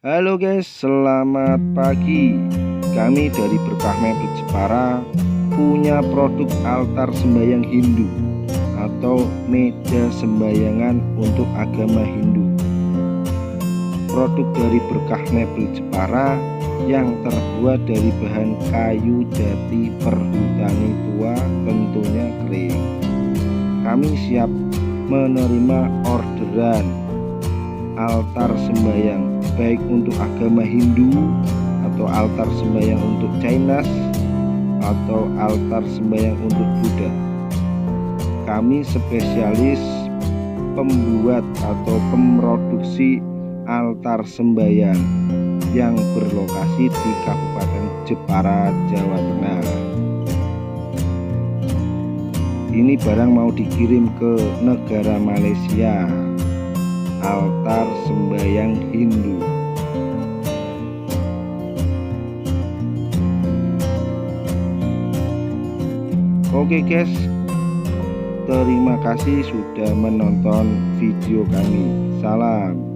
Halo guys, selamat pagi. Kami dari Berkah Mebel Jepara punya produk altar sembahyang Hindu atau meja sembayangan untuk agama Hindu. Produk dari Berkah Mebel Jepara yang terbuat dari bahan kayu jati perhutani tua, tentunya kering. Kami siap menerima orderan altar sembahyang baik untuk agama Hindu atau altar sembahyang untuk Chinese atau altar sembahyang untuk Buddha. Kami spesialis pembuat atau pemroduksi altar sembahyang yang berlokasi di Kabupaten Jepara, Jawa Tengah. Ini barang mau dikirim ke negara Malaysia. Altar sembahyang Hindu. Oke guys, terima kasih sudah menonton video kami. Salam.